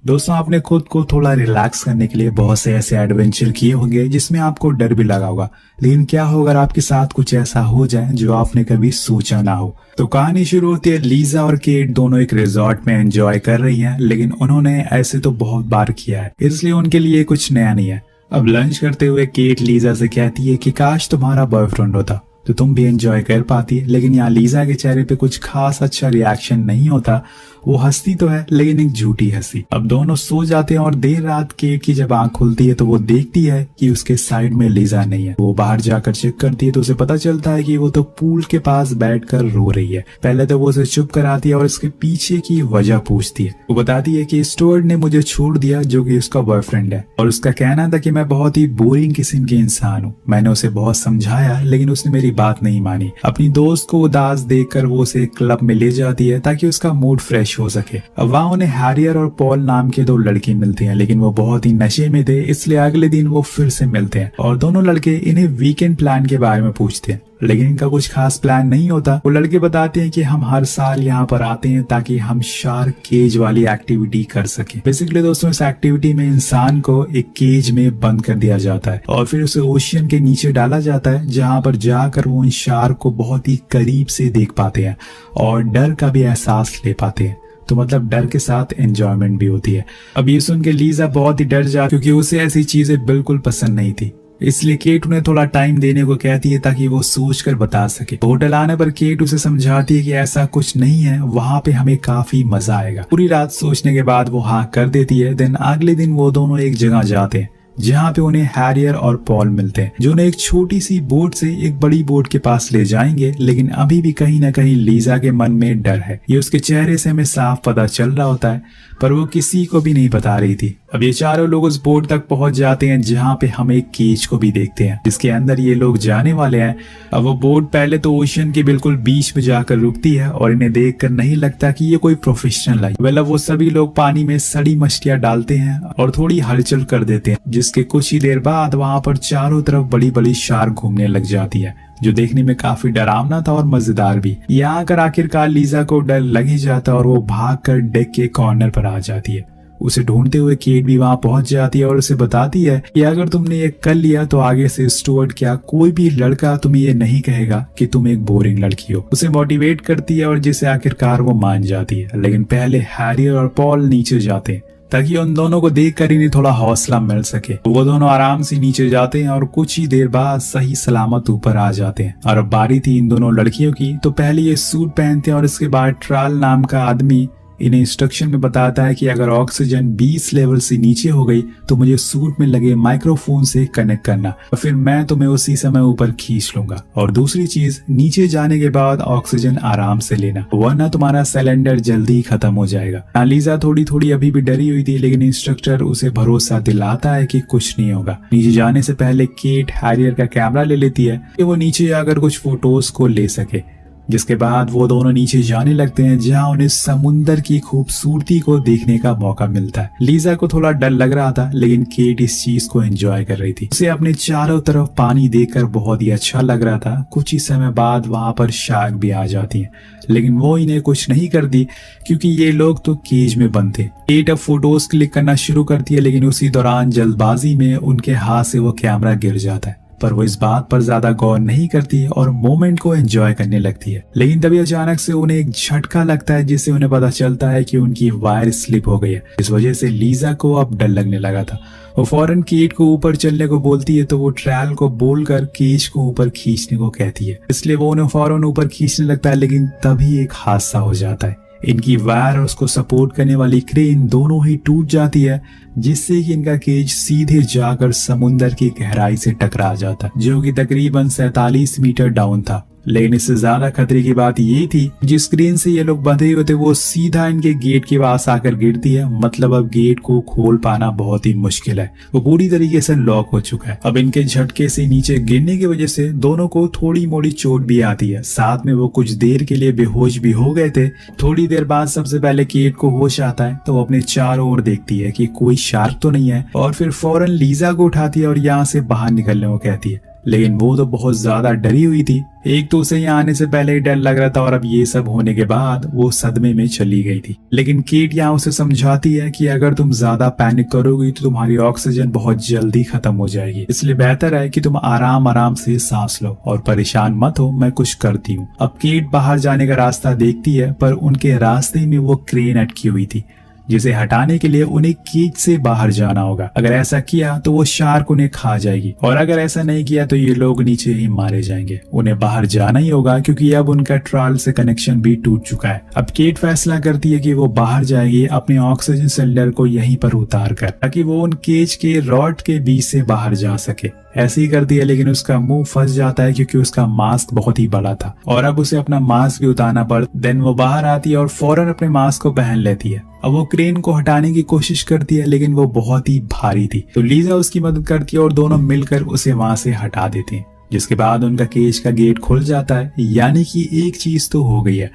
दोस्तों, आपने खुद को थोड़ा रिलैक्स करने के लिए बहुत से ऐसे एडवेंचर किए होंगे जिसमें आपको डर भी लगा होगा। लेकिन क्या हो अगर आपके साथ कुछ ऐसा हो जाए जो आपने कभी सोचा ना हो। तो कहानी शुरू होती है। लीजा और केट दोनों एक रिजॉर्ट में एंजॉय कर रही हैं, लेकिन उन्होंने ऐसे तो बहुत बार किया है, इसलिए उनके लिए कुछ नया नहीं है। अब लंच करते हुए केट लीजा से कहती है कि काश तुम्हारा बॉयफ्रेंड होता तो तुम भी एंजॉय कर पाती। लेकिन यहाँ लीजा के चेहरे पे कुछ खास अच्छा रिएक्शन नहीं होता। वो हंसती तो है लेकिन एक झूठी हंसी। अब दोनों सो जाते हैं और देर रात केट की जब आंख खुलती है तो वो देखती है कि उसके साइड में लीजा नहीं है। वो बाहर जाकर चेक करती है तो उसे पता चलता है कि वो तो पूल के पास बैठकर रो रही है। पहले तो वो उसे चुप कराती है और उसके पीछे की वजह पूछती है। वो बताती है कि स्टुअर्ट ने मुझे छोड़ दिया, जो कि उसका बॉयफ्रेंड है, और उसका कहना था कि मैं बहुत ही बोरिंग किस्म के इंसान हूँ। मैंने उसे बहुत समझाया लेकिन उसने मेरी बात नहीं मानी। अपनी दोस्त को उदास देखकर वो उसे क्लब में ले जाती है ताकि उसका मूड फ्रेश हो सके। अब वहाँ उन्हें हैरियर और पॉल नाम के दो लड़के मिलते हैं, लेकिन वो बहुत ही नशे में थे, इसलिए अगले दिन वो फिर से मिलते हैं और दोनों लड़के इन्हें वीकेंड प्लान के बारे में पूछते हैं। लेकिन इनका कुछ खास प्लान नहीं होता। वो लड़के बताते हैं कि हम हर साल यहाँ पर आते हैं ताकि हम शार्क केज वाली एक्टिविटी कर सके। बेसिकली दोस्तों, इस एक्टिविटी में इंसान को एक केज में बंद कर दिया जाता है और फिर उसे ओशियन के नीचे डाला जाता है, जहाँ पर जाकर वो इन शार्क को बहुत ही करीब से देख पाते हैं और डर का भी एहसास ले पाते हैं। तो मतलब डर के साथ एंजॉयमेंट भी होती है। अब ये सुन के लीजा बहुत ही डर जा, क्योंकि उसे ऐसी चीजें बिल्कुल पसंद नहीं थी। इसलिए केट उन्हें थोड़ा टाइम देने को कहती है ताकि वो सोच कर बता सके। होटल आने पर केट उसे समझाती है कि ऐसा कुछ नहीं है, वहाँ पे हमें काफी मजा आएगा। पूरी रात सोचने के बाद वो हाँ कर देती है। देन अगले दिन वो दोनों एक जगह जाते हैं जहाँ पे उन्हें हैरियर और पॉल मिलते हैं, जो उन्हें एक छोटी सी बोट से एक बड़ी बोट के पास ले जाएंगे। लेकिन अभी भी कहीं ना कहीं लीजा के मन में डर है। ये उसके चेहरे से हमें साफ पता चल रहा होता है, पर वो किसी को भी नहीं बता रही थी। अब ये चारों लोग उस बोट तक पहुंच जाते हैं जहाँ पे हम एक केज को भी देखते हैं जिसके अंदर ये लोग जाने वाले हैं। अब वो बोट पहले तो ओशन के बिल्कुल बीच में जाकर रुकती है और इन्हें देखकर नहीं लगता कि ये कोई प्रोफेशनल है। अब वो सभी लोग पानी में सड़ी मछलियां डालते हैं और थोड़ी हलचल कर देते हैं, जिसके कुछ ही देर बाद वहां पर चारों तरफ बड़ी बड़ी शार्क घूमने लग जाती है, जो देखने में काफी डरावना था और मजेदार भी। यहाँ आकर आखिरकार लीजा को डर लग ही जाता है और वो भागकर डेक के कॉर्नर पर आ जाती है। उसे ढूंढते हुए केट भी वहां पहुंच जाती है और उसे बताती है कि अगर तुमने ये कर लिया तो आगे से स्टुअर्ट क्या कोई भी लड़का तुम्हें ये नहीं कहेगा कि तुम एक बोरिंग लड़की हो। उसे मोटिवेट करती है और जिसे आखिरकार वो मान जाती है। लेकिन पहले हैरियर और पॉल नीचे जाते हैं ताकि उन दोनों को देखकर इन्हें थोड़ा हौसला मिल सके। वो दोनों आराम से नीचे जाते हैं और कुछ ही देर बाद सही सलामत ऊपर आ जाते हैं। और अब बारी थी इन दोनों लड़कियों की। तो पहले ये सूट पहनते हैं और इसके बाद ट्राल नाम का आदमी इन्हें इंस्ट्रक्शन में बताता है कि अगर ऑक्सीजन 20 लेवल से नीचे हो गई तो मुझे सूट में लगे माइक्रोफोन से कनेक्ट करना और फिर मैं तुम्हें उसी समय ऊपर खींच लूंगा। और दूसरी चीज, नीचे जाने के बाद ऑक्सीजन आराम से लेना, वरना तुम्हारा सिलेंडर जल्दी ही खत्म हो जाएगा। लीजा थोड़ी थोड़ी अभी भी डरी हुई थी, लेकिन इंस्ट्रक्टर उसे भरोसा दिलाता है कि कुछ नहीं होगा। नीचे जाने से पहले केट हैरियर का कैमरा ले लेती है कि वो नीचे जाकर कुछ फोटोज को ले सके, जिसके बाद वो दोनों नीचे जाने लगते हैं जहां उन्हें समुंदर की खूबसूरती को देखने का मौका मिलता है। लीजा को थोड़ा डर लग रहा था, लेकिन केट इस चीज को एंजॉय कर रही थी। उसे अपने चारों तरफ पानी देखकर बहुत ही अच्छा लग रहा था। कुछ ही समय बाद वहां पर शार्क भी आ जाती हैं, लेकिन वो इन्हें कुछ नहीं करती क्योंकि ये लोग तो केज में बंद थे। केट अब फोटोज क्लिक करना शुरू करती है, लेकिन उसी दौरान जल्दबाजी में उनके हाथ से वो कैमरा गिर जाता है। पर वो इस बात पर ज्यादा गौर नहीं करती और मोमेंट को एंजॉय करने लगती है। लेकिन तभी अचानक से उन्हें एक झटका लगता है, जिससे उन्हें पता चलता है कि उनकी वायर स्लिप हो गई है। इस वजह से लीजा को अब डर लगने लगा था। वो फौरन केट को ऊपर चलने को बोलती है, तो वो ट्रैल को बोलकर केज को ऊपर खींचने को कहती है। इसलिए वो उन्हें फौरन ऊपर खींचने लगता है, लेकिन तभी एक हादसा हो जाता है। इनकी वायर और उसको सपोर्ट करने वाली क्रेन दोनों ही टूट जाती है, जिससे कि इनका केज सीधे जाकर समुंदर की गहराई से टकरा जाता है, जो कि तकरीबन 47 मीटर डाउन था। लेकिन इससे ज्यादा खतरे की बात ये थी, जिस स्क्रीन से ये लोग बंधे हुए थे वो सीधा इनके गेट के पास आकर गिरती है। मतलब अब गेट को खोल पाना बहुत ही मुश्किल है, वो पूरी तरीके से लॉक हो चुका है। अब इनके झटके से नीचे गिरने की वजह से दोनों को थोड़ी मोड़ी चोट भी आती है। साथ में वो कुछ देर के लिए बेहोश भी हो गए थे। थोड़ी देर बाद सबसे पहले केट को होश आता है, तो वो अपने चारों ओर देखती है कि कोई शार्क तो नहीं है, और फिर फौरन लीजा को उठाती है और यहाँ से बाहर निकलने को कहती है। लेकिन वो तो बहुत ज्यादा डरी हुई थी। एक तो उसे यहाँ आने से पहले ही डर लग रहा था और अब ये सब होने के बाद वो सदमे में चली गई थी। लेकिन केट यहाँ उसे समझाती है कि अगर तुम ज्यादा पैनिक करोगी तो तुम्हारी ऑक्सीजन बहुत जल्दी खत्म हो जाएगी, इसलिए बेहतर है कि तुम आराम आराम से सांस लो और परेशान मत हो, मैं कुछ करती हूँ। अब केट बाहर जाने का रास्ता देखती है, पर उनके रास्ते में वो क्रेन अटकी हुई थी जिसे हटाने के लिए उन्हें केज से बाहर जाना होगा। अगर ऐसा किया तो वो शार्क उन्हें खा जाएगी और अगर ऐसा नहीं किया तो ये लोग नीचे ही मारे जाएंगे। उन्हें बाहर जाना ही होगा क्योंकि अब उनका ट्रायल से कनेक्शन भी टूट चुका है। अब केट फैसला करती है कि वो बाहर जाएगी अपने ऑक्सीजन सिलेंडर को यहीं पर उतार कर, ताकि वो उन केज के रॉड के बीच से बाहर जा सके। ऐसे ही करती है, लेकिन उसका मुंह फंस जाता है क्योंकि उसका मास्क बहुत ही बड़ा था और अब उसे अपना मास्क भी उतारना पड़। देन वो बाहर आती है और फौरन अपने मास्क को पहन लेती है। अब वो क्रेन को हटाने की कोशिश करती है, लेकिन वो बहुत ही भारी थी, तो लीजा उसकी मदद करती है और दोनों मिलकर उसे वहां से हटा देते हैं। जिसके बाद उनका केज का गेट खुल जाता है, यानी कि एक चीज तो हो गई है।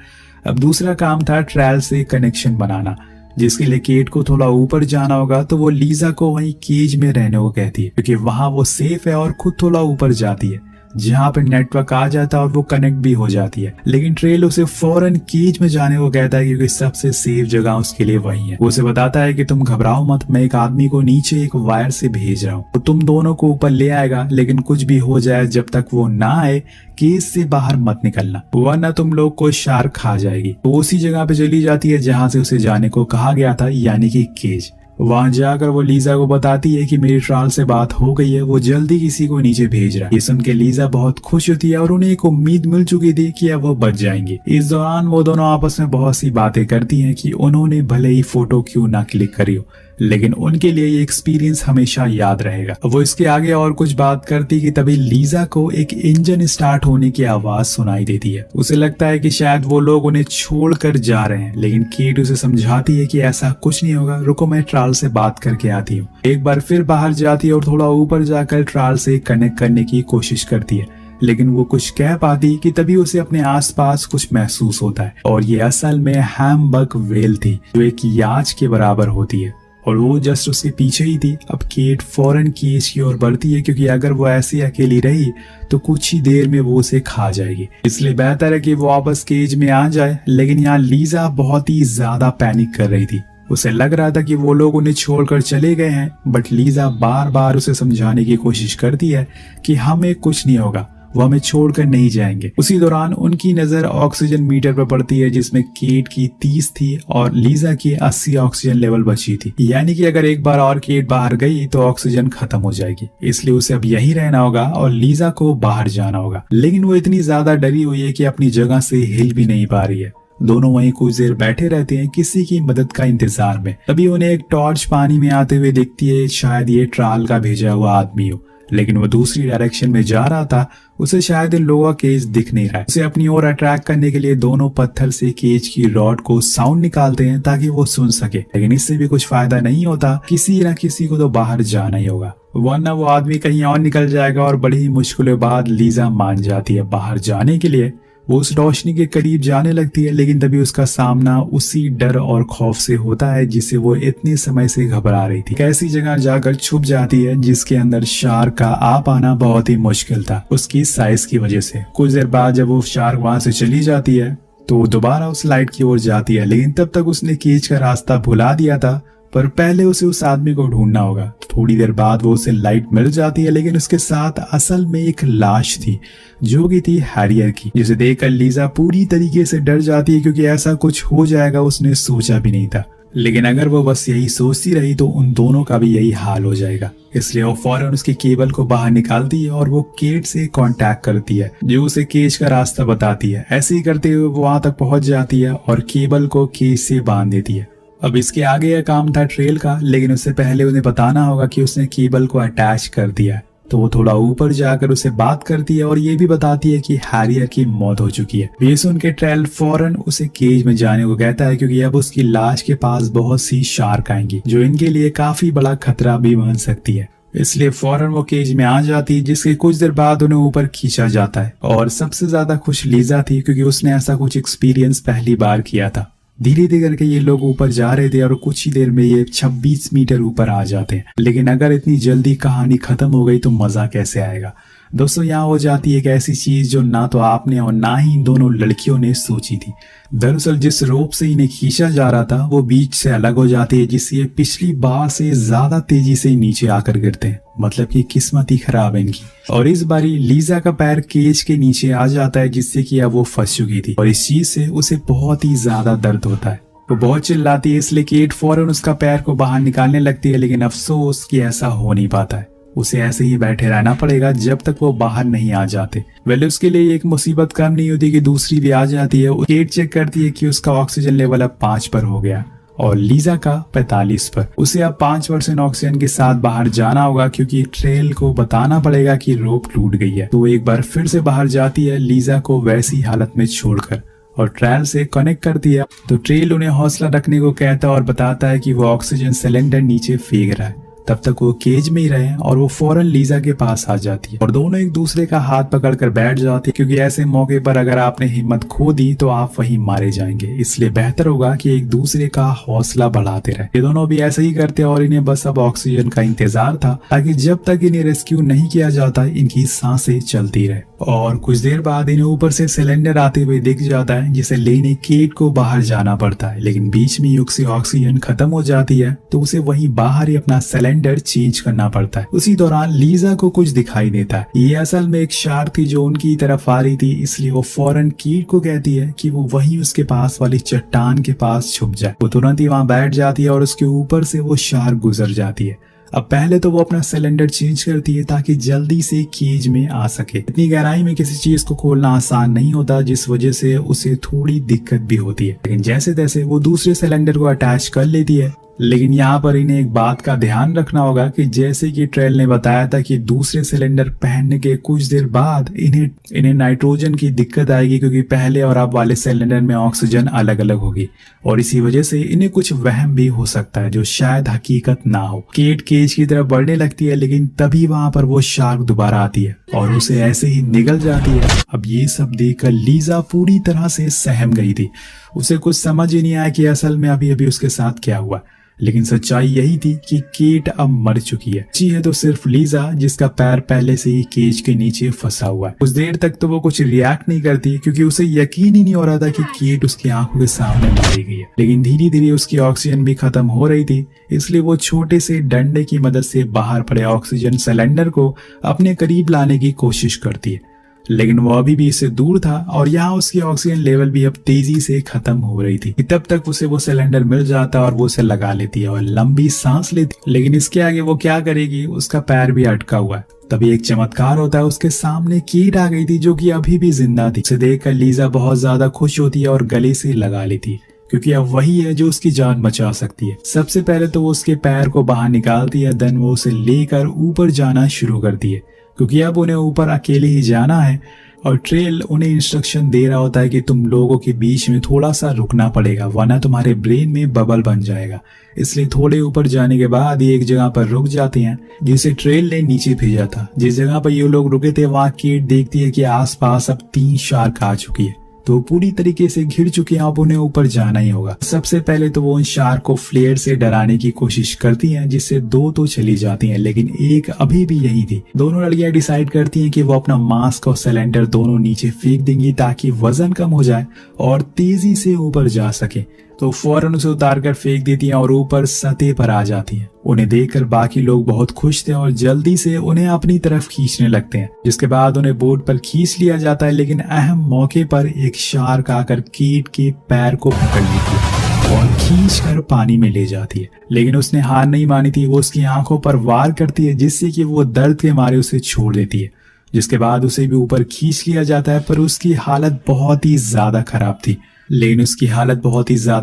अब दूसरा काम था ट्रायल से कनेक्शन बनाना, जिसके लिए केट को थोड़ा ऊपर जाना होगा। तो वो लीजा को वहीं केज में रहने को कहती है क्योंकि वहां वो सेफ है और खुद थोड़ा ऊपर जाती है जहाँ पे नेटवर्क आ जाता है और वो कनेक्ट भी हो जाती है। लेकिन ट्रेल उसे फौरन केज में जाने को कहता है क्योंकि सबसे सेफ जगह उसके लिए वही है। वो उसे बताता है कि तुम घबराओ मत, मैं एक आदमी को नीचे एक वायर से भेज रहा हूँ, तो तुम दोनों को ऊपर ले आएगा, लेकिन कुछ भी हो जाए जब तक वो ना आए केज से बाहर मत निकलना, वरना तुम लोग को शार्क खा जाएगी। वो उसी जगह पे चली जाती है जहाँ से उसे जाने को कहा गया था, यानी कि केज। वहां जाकर वो लीजा को बताती है कि मेरी ट्रायल से बात हो गई है, वो जल्दी किसी को नीचे भेज रहा है। ये सुन के लीजा बहुत खुश होती है और उन्हें एक उम्मीद मिल चुकी थी कि अब वो बच जाएंगे। इस दौरान वो दोनों आपस में बहुत सी बातें करती हैं कि उन्होंने भले ही फोटो क्यों ना क्लिक करी हो, लेकिन उनके लिए ये एक्सपीरियंस हमेशा याद रहेगा। वो इसके आगे और कुछ बात करती कि तभी लीजा को एक इंजन स्टार्ट होने की आवाज सुनाई देती है। उसे लगता है कि शायद वो लोग उन्हें छोड़कर जा रहे हैं, लेकिन केट उसे समझाती है कि ऐसा कुछ नहीं होगा, रुको मैं ट्रायल से बात करके आती हूँ। एक बार फिर बाहर जाती है और थोड़ा ऊपर जाकर ट्रायल से कनेक्ट करने की कोशिश करती है, लेकिन वो कुछ कह पाती कि तभी उसे अपने आसपास कुछ महसूस होता है और ये असल में हैमबग व्हेल थी जो एक याच के बराबर होती है और वो जस्ट उसके पीछे ही थी। अब केट फौरन केज की ओर बढ़ती है क्योंकि अगर वो ऐसी अकेली रही तो कुछ ही देर में वो उसे खा जाएगी, इसलिए बेहतर है कि वो वापस केज में आ जाए। लेकिन यहाँ लीजा बहुत ही ज्यादा पैनिक कर रही थी। उसे लग रहा था कि वो लोग उन्हें छोड़कर चले गए हैं, बट लीजा बार बार उसे समझाने की कोशिश करती है कि हमें कुछ नहीं होगा, वो हमें छोड़कर नहीं जाएंगे। उसी दौरान उनकी नजर ऑक्सीजन मीटर पर पड़ती है जिसमें केट की 30 थी और लीजा की 80 ऑक्सीजन लेवल बची थी, यानी कि अगर एक बार और केट बाहर गई तो ऑक्सीजन खत्म हो जाएगी। इसलिए उसे अब यहीं रहना होगा और लीजा को बाहर जाना होगा। लेकिन वो इतनी ज्यादा डरी हुई है कि अपनी जगह से हिल भी नहीं पा रही है। दोनों वहीं कुछ देर बैठे रहते हैं किसी की मदद का इंतजार में। तभी उन्हें एक टॉर्च पानी में आते हुए दिखती है, शायद ये ट्रायल का भेजा हुआ आदमी हो, लेकिन वो दूसरी डायरेक्शन में जा रहा था। उसे शायद इन लोगों का केज दिख नहीं रहा है। उसे अपनी ओर अट्रैक्ट करने के लिए दोनों पत्थर से केज की रॉड को साउंड निकालते हैं ताकि वो सुन सके, लेकिन इससे भी कुछ फायदा नहीं होता। किसी न किसी को तो बाहर जाना ही होगा, वरना वो आदमी कहीं और निकल जाएगा। और बड़ी ही मुश्किलों बाद लीजा मान जाती है बाहर जाने के लिए। वो उस रोशनी के करीब जाने लगती है, लेकिन तभी उसका सामना उसी डर और खौफ से होता है जिससे वो इतने समय से घबरा रही थी। ऐसी जगह जाकर छुप जाती है जिसके अंदर शार्क का आ पाना बहुत ही मुश्किल था उसकी साइज की वजह से। कुछ देर बाद जब वो शार्क वहां से चली जाती है तो वो दोबारा उस लाइट की ओर जाती है, लेकिन तब तक उसने केज का रास्ता भुला दिया था। पर पहले उसे उस आदमी को ढूंढना होगा। थोड़ी देर बाद वो उसे लाइट मिल जाती है, लेकिन उसके साथ असल में एक लाश थी जो कि थी हैरियर की, जिसे देखकर लीजा पूरी तरीके से डर जाती है क्योंकि ऐसा कुछ हो जाएगा उसने सोचा भी नहीं था। लेकिन अगर वो बस यही सोचती रही तो उन दोनों का भी यही हाल हो जाएगा। इसलिए वो फौरन उसकी केबल को बाहर निकालती है और वो केट से कांटेक्ट करती है जो उसे केज का रास्ता बताती है। ऐसे ही करते हुए वो वहां तक पहुंच जाती है और केबल को केज से बांध देती है। अब इसके आगे यह काम था ट्रेल का, लेकिन उससे पहले उन्हें बताना होगा कि उसने केबल को अटैच कर दिया है। तो वो थोड़ा ऊपर जाकर उसे बात करती है और ये भी बताती है कि हैरियर की मौत हो चुकी है। ये सुन के ट्रेल फौरन उसे केज में जाने को कहता है क्योंकि अब उसकी लाश के पास बहुत सी शार्क आएंगी जो इनके लिए काफी बड़ा खतरा भी बन सकती है। इसलिए फौरन वो केज में आ जाती है, जिसके कुछ देर बाद उन्हें ऊपर खींचा जाता है। और सबसे ज्यादा खुश लीजा थी क्योंकि उसने ऐसा कुछ एक्सपीरियंस पहली बार किया था। धीरे धीरे करके ये लोग ऊपर जा रहे थे और कुछ ही देर में ये 26 मीटर ऊपर आ जाते हैं। लेकिन अगर इतनी जल्दी कहानी खत्म हो गई तो मजा कैसे आएगा। दोस्तों यहाँ हो जाती है एक ऐसी चीज जो ना तो आपने और ना ही इन दोनों लड़कियों ने सोची थी। दरअसल जिस रोप से इन्हें खींचा जा रहा था वो बीच से अलग हो जाती है, जिससे ये पिछली बार से ज्यादा तेजी से नीचे आकर गिरते हैं। मतलब कि किस्मत ही खराब है इनकी। और इस बारी लीजा का पैर केज के नीचे आ जाता है, जिससे कि अब वो फंस चुकी थी और इस चीज से उसे बहुत ही ज्यादा दर्द होता है। वो बहुत चिल्लाती है, इसलिए केट फौरन उसका पैर को बाहर निकालने लगती है, लेकिन अफसोस कि ऐसा हो नहीं पाता है। उसे ऐसे ही बैठे रहना पड़ेगा जब तक वो बाहर नहीं आ जाते। वेल उसके लिए एक मुसीबत कम नहीं होती कि दूसरी भी आ जाती है। केट चेक करती है कि उसका ऑक्सीजन लेवल अब 5 पर हो गया और लीजा का 45 पर। उसे अब 5% ऑक्सीजन के साथ बाहर जाना होगा, क्योंकि ट्रेल को बताना पड़ेगा कि रोप टूट गई है। तो एक बार फिर से बाहर जाती है, लीजा को वैसी हालत में छोड़कर, और ट्रेल से कनेक्ट करती है। तो ट्रेल उन्हें हौसला रखने को कहता है और बताता है कि वो ऑक्सीजन सिलेंडर नीचे फेंक रहा है। तब तक वो केज में ही रहे और वो फौरन लीजा के पास आ जाती है और दोनों एक दूसरे का हाथ पकड़कर बैठ जाते हैं, क्योंकि ऐसे मौके पर अगर आपने हिम्मत खो दी तो आप वहीं मारे जाएंगे। इसलिए बेहतर होगा कि एक दूसरे का हौसला बढ़ाते रहे। ये दोनों भी ऐसे ही करते हैं और इन्हें बस अब ऑक्सीजन का इंतजार था, ताकि जब तक इन्हें रेस्क्यू नहीं किया जाता इनकी सांसें चलती रहे। और कुछ देर बाद इन्हें ऊपर से सिलेंडर आते हुए दिख जाता है, जिसे लेने केट को बाहर जाना पड़ता है। लेकिन बीच में युग से ऑक्सीजन खत्म हो जाती है, तो उसे वहीं बाहर ही अपना सिलेंडर चेंज करना पड़ता है। उसी दौरान लीजा को कुछ दिखाई देता है। ये असल में एक शार्क थी जो उनकी तरफ आ रही थी, इसलिए वो फौरन केट को कहती है कि वो वहीं उसके पास वाली चट्टान के पास छुप जाए। वो तुरंत ही वहां बैठ जाती है और उसके ऊपर से वो शार्क गुजर जाती है। अब पहले तो वो अपना सिलेंडर चेंज करती है ताकि जल्दी से केज में आ सके। इतनी गहराई में किसी चीज को खोलना आसान नहीं होता, जिस वजह से उसे थोड़ी दिक्कत भी होती है। लेकिन जैसे तैसे वो दूसरे सिलेंडर को अटैच कर लेती है। लेकिन यहाँ पर इन्हें एक बात का ध्यान रखना होगा कि जैसे कि ट्रेल ने बताया था कि दूसरे सिलेंडर पहनने के कुछ देर बाद इन्हें नाइट्रोजन की दिक्कत आएगी, क्योंकि पहले और अब वाले सिलेंडर में ऑक्सीजन अलग अलग होगी और इसी वजह से इन्हें कुछ वहम भी हो सकता है जो शायद हकीकत ना हो। केट केज की तरफ बढ़ने लगती है, लेकिन तभी वहां पर वो शार्क दोबारा आती है और उसे ऐसे ही निगल जाती है। अब ये सब देखकर लीजा पूरी तरह से सहम गई थी। उसे कुछ समझ ही नहीं आया कि असल में अभी अभी उसके साथ क्या हुआ। लेकिन सच्चाई यही थी कि केट अब मर चुकी है। जी है तो सिर्फ लीजा, जिसका पैर पहले से ही केज के नीचे फंसा हुआ है। कुछ देर तक तो वो कुछ रिएक्ट नहीं करती, क्योंकि उसे यकीन ही नहीं हो रहा था कि केट उसकी आंखों के सामने मारी गई है। लेकिन धीरे धीरे उसकी ऑक्सीजन भी खत्म हो रही थी, इसलिए वो छोटे से डंडे की मदद से बाहर पड़े ऑक्सीजन सिलेंडर को अपने करीब लाने की कोशिश करती है। लेकिन वो अभी भी इससे दूर था और यहाँ उसकी ऑक्सीजन लेवल भी अब तेजी से खत्म हो रही थी। तब तक उसे वो सिलेंडर मिल जाता और वो उसे लगा लेती है और लंबी सांस लेती। लेकिन इसके आगे वो क्या करेगी, उसका पैर भी अटका हुआ है। तभी एक चमत्कार होता है, उसके सामने केट आ गई थी जो कि अभी भी जिंदा थी। उसे देखकर लीजा बहुत ज्यादा खुश होती है और गले से लगा लेती है, क्योंकि अब वही है जो उसकी जान बचा सकती है। सबसे पहले तो वो उसके पैर को बाहर निकालती है, देन वो उसे लेकर ऊपर जाना शुरू करती है, क्योंकि अब उन्हें ऊपर अकेले ही जाना है। और ट्रेल उन्हें इंस्ट्रक्शन दे रहा होता है कि तुम लोगों के बीच में थोड़ा सा रुकना पड़ेगा, वरना तुम्हारे ब्रेन में बबल बन जाएगा। इसलिए थोड़े ऊपर जाने के बाद ये एक जगह पर रुक जाते हैं, जिसे ट्रेल ने नीचे भेजा था। जिस जगह पर ये लोग रुके थे वहां केट देखती है कि आसपास अब 3 शार्क आ चुकी है, तो पूरी तरीके से घिर चुके हैं। अब उन्हें ऊपर जाना ही होगा। सबसे पहले तो वो उन शार्क को फ्लेयर से डराने की कोशिश करती हैं, जिससे 2 तो चली जाती हैं, लेकिन एक अभी भी यही थी। दोनों लड़कियां डिसाइड करती हैं कि वो अपना मास्क और सिलेंडर दोनों नीचे फेंक देंगी ताकि वजन कम हो जाए और तेजी से ऊपर जा सके। तो फौरन उसे उतार कर फेंक देती हैं और ऊपर सतह पर आ जाती हैं। उन्हें देखकर बाकी लोग बहुत खुश थे और जल्दी से उन्हें अपनी तरफ खींचने लगते हैं, जिसके बाद उन्हें बोट पर खींच लिया जाता है। लेकिन अहम मौके पर एक शार्क आकर केट के पैर को पकड़ लेती है और खींचकर पानी में ले जाती है। लेकिन उसने हार नहीं मानी थी, वो उसकी आंखों पर वार करती है, जिससे कि वो दर्द के मारे उसे छोड़ देती है। जिसके बाद उसे भी ऊपर खींच लिया जाता है, पर उसकी हालत बहुत ही ज्यादा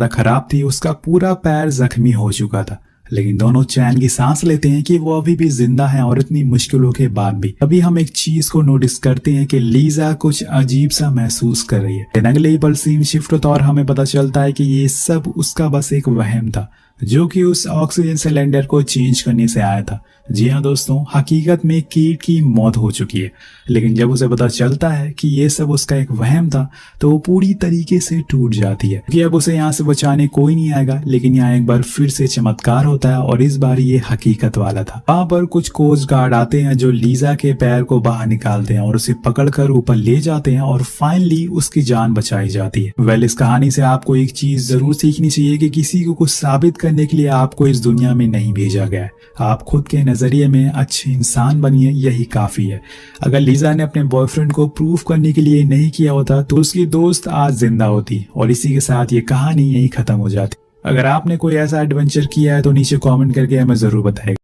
खराब थी। उसका पूरा पैर जख्मी हो चुका था। लेकिन दोनों चैन की सांस लेते हैं कि वो अभी भी जिंदा है और इतनी मुश्किलों के बाद भी। अभी हम एक चीज को नोटिस करते हैं कि लीजा कुछ अजीब सा महसूस कर रही है। अगले ही पल सीन शिफ्ट होता और हमें पता चलता है कि ये सब उसका बस एक वहम था, जो कि उस ऑक्सीजन सिलेंडर को चेंज करने से आया था। जी हाँ दोस्तों, हकीकत में कीट की मौत हो चुकी है, लेकिन जब उसे पता चलता है कि ये सब उसका एक वहम था तो वो पूरी तरीके से टूट जाती है कि अब उसे यहाँ से बचाने कोई नहीं आएगा। लेकिन यहाँ एक बार फिर से चमत्कार होता है और इस बार ये हकीकत वाला था। वहां पर कुछ कोस्ट गार्ड आते हैं जो लीजा के पैर को बाहर निकालते हैं और उसे पकड़कर ऊपर ले जाते हैं और फाइनली उसकी जान बचाई जाती है। वेल, इस कहानी से आपको एक चीज जरूर सीखनी चाहिए कि किसी को कुछ साबित करने के लिए आपको इस दुनिया में नहीं भेजा गया है। आप खुद के नजरिए में अच्छे इंसान बनिए, यही काफी है। अगर लीजा ने अपने बॉयफ्रेंड को प्रूफ करने के लिए नहीं किया होता तो उसकी दोस्त आज जिंदा होती और इसी के साथ ये कहानी यही खत्म हो जाती। अगर आपने कोई ऐसा एडवेंचर किया है तो नीचे कमेंट करके हमें जरूर बताएं।